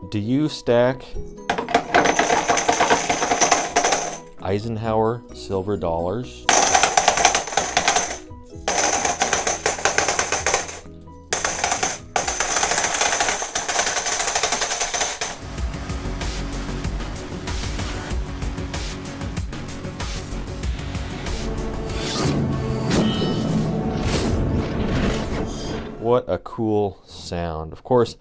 Do you stack Eisenhower silver dollars? What a cool sound. Of course,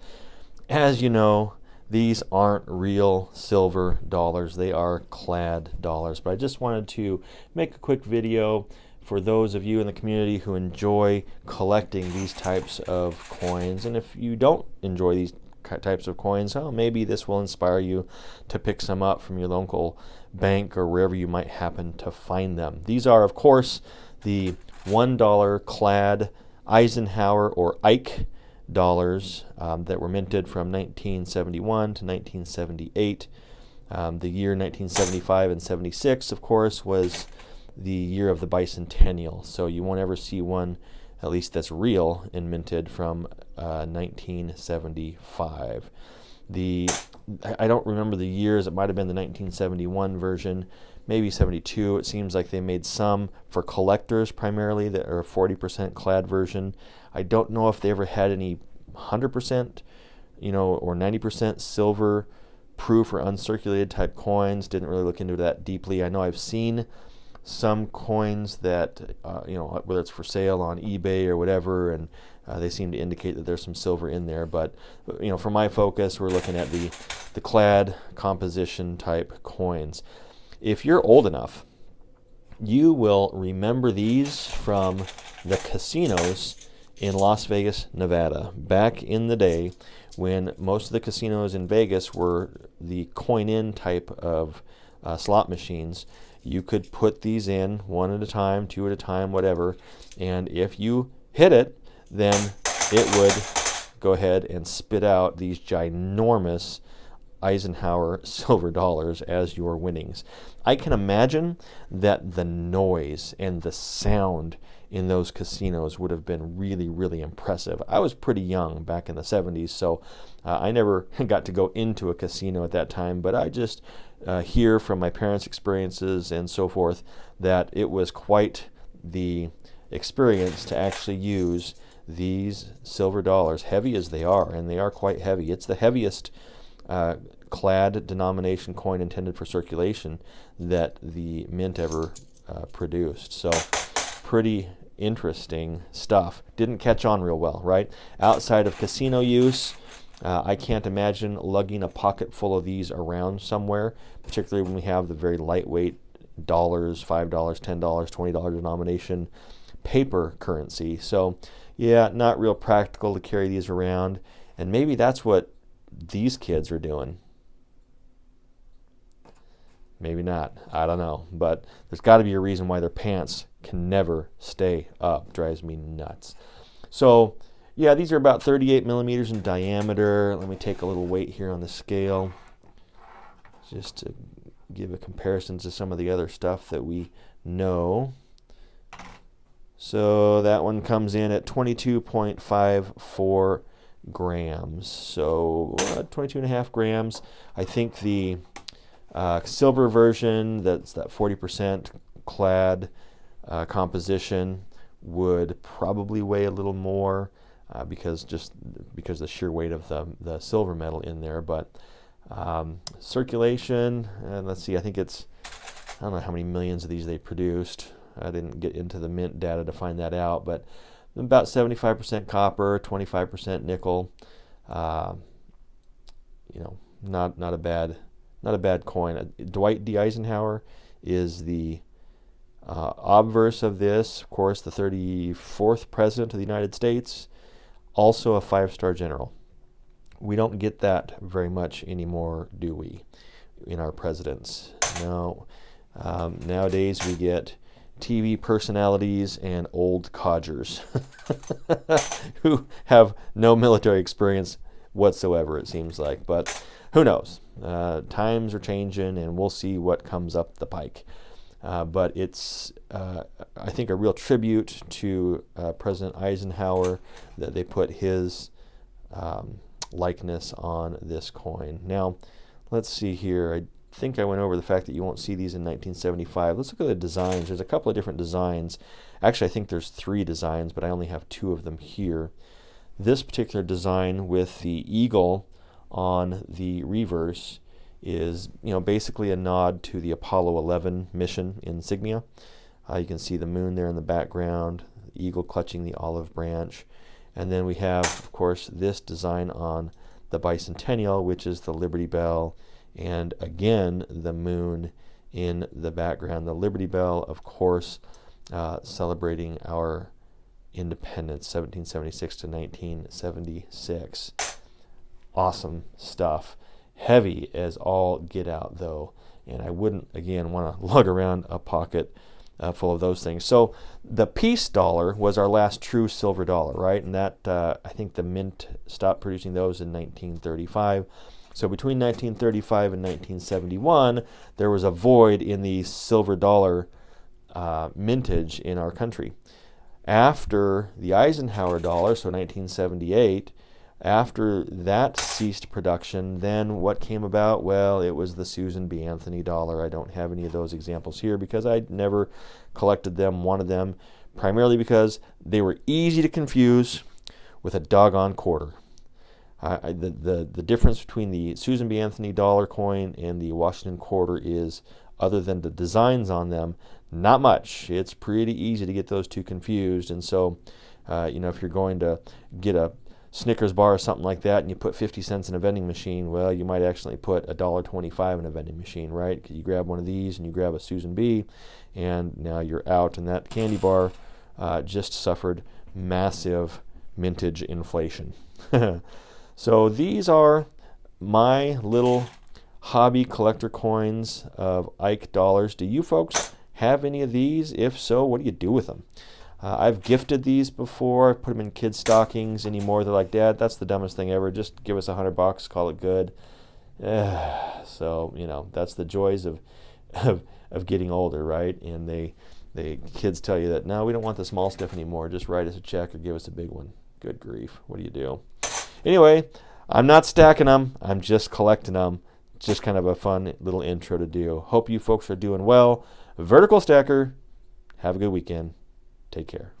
as you know, these aren't real silver dollars. They are clad dollars. But I just wanted to make a quick video for those of you in the community who enjoy collecting these types of coins. And if you don't enjoy these types of coins, well, maybe this will inspire you to pick some up from your local bank or wherever you might happen to find them. These are, of course, the $1 clad Eisenhower or Ike dollars that were minted from 1971 to 1978. The year 1975 and 76, of course, was the year of the bicentennial. So you won't ever see one, at least that's real and minted, from 1975. I don't remember the years. It might have been the 1971 version, maybe 72. It seems like they made some for collectors primarily that are a 40% clad version. I don't know if they ever had any 100%, or 90% silver proof or uncirculated type coins. Didn't really look into that deeply. I know I've seen some coins that, whether it's for sale on eBay or whatever, and they seem to indicate that there's some silver in there. But, for my focus, we're looking at the clad composition type coins. If you're old enough, you will remember these from the casinos in Las Vegas, Nevada. Back in the day when most of the casinos in Vegas were the coin-in type of slot machines, you could put these in one at a time, two at a time, whatever, and if you hit it, then it would go ahead and spit out these ginormous Eisenhower silver dollars as your winnings. I can imagine that the noise and the sound in those casinos would have been really, really impressive. I was pretty young back in the 70s, so I never got to go into a casino at that time, but I just hear from my parents' experiences and so forth that it was quite the experience to actually use these silver dollars, heavy as they are, and they are quite heavy. It's the heaviest clad denomination coin intended for circulation that the mint ever produced. So pretty interesting stuff. Didn't catch on real well, right? Outside of casino use, I can't imagine lugging a pocket full of these around somewhere, particularly when we have the very lightweight dollars, $5, $10, $20 denomination paper currency. So yeah, not real practical to carry these around, and maybe that's what these kids are doing. Maybe not. I don't know. But there's got to be a reason why their pants can never stay up. Drives me nuts. So, yeah, these are about 38 millimeters in diameter. Let me take a little weight here on the scale just to give a comparison to some of the other stuff that we know. So that one comes in at 22.54 grams. So 22.5 grams. I think the silver version, that's that 40% clad composition, would probably weigh a little more because the sheer weight of the silver metal in there. But circulation, and let's see, I think I don't know how many millions of these they produced. I didn't get into the mint data to find that out, but about 75% copper, 25% nickel. Not a bad coin. Dwight D. Eisenhower is the obverse of this, of course, the 34th president of the United States, also a 5-star general. We don't get that very much anymore, do we, in our presidents? No. Nowadays we get TV personalities and old codgers who have no military experience whatsoever, it seems like. But who knows? Times are changing, and we'll see what comes up the pike. But it's, I think, a real tribute to President Eisenhower that they put his likeness on this coin. Now, let's see here. I think I went over the fact that you won't see these in 1975. Let's look at the designs. There's a couple of different designs. Actually, I think there's 3 designs, but I only have 2 of them here. This particular design with the eagle on the reverse is, basically a nod to the Apollo 11 mission insignia. You can see the moon there in the background, the eagle clutching the olive branch. And then we have, of course, this design on the bicentennial, which is the Liberty Bell, and again, the moon in the background. The Liberty Bell, of course, celebrating our independence, 1776 to 1976. Awesome stuff. Heavy as all get out, though, and I wouldn't, again, want to lug around a pocket full of those things. So the peace dollar was our last true silver dollar, right? And that, I think the mint stopped producing those in 1935. So between 1935 and 1971, there was a void in the silver dollar mintage in our country. After the Eisenhower dollar, so 1978, after that ceased production, then what came about? Well, it was the Susan B. Anthony dollar. I don't have any of those examples here because I never collected them, wanted them, primarily because they were easy to confuse with a doggone quarter. The difference between the Susan B. Anthony dollar coin and the Washington quarter is, other than the designs on them, not much. It's pretty easy to get those two confused. And so, if you're going to get a Snickers bar or something like that and you put 50 cents in a vending machine, well, you might actually put $1.25 in a vending machine, right? You grab one of these and you grab a Susan B, and now you're out. And that candy bar just suffered massive mintage inflation. So these are my little hobby collector coins of Ike dollars. Do you folks have any of these? If so, what do you do with them? I've gifted these before. I've put them in kids' stockings anymore. They're like, Dad, that's the dumbest thing ever. Just give us $100, call it good. So, that's the joys of getting older, right? And the kids tell you that, no, we don't want the small stuff anymore. Just write us a check or give us a big one. Good grief. What do you do? Anyway, I'm not stacking them. I'm just collecting them. Just kind of a fun little intro to do. Hope you folks are doing well. Vertical Stacker, have a good weekend. Take care.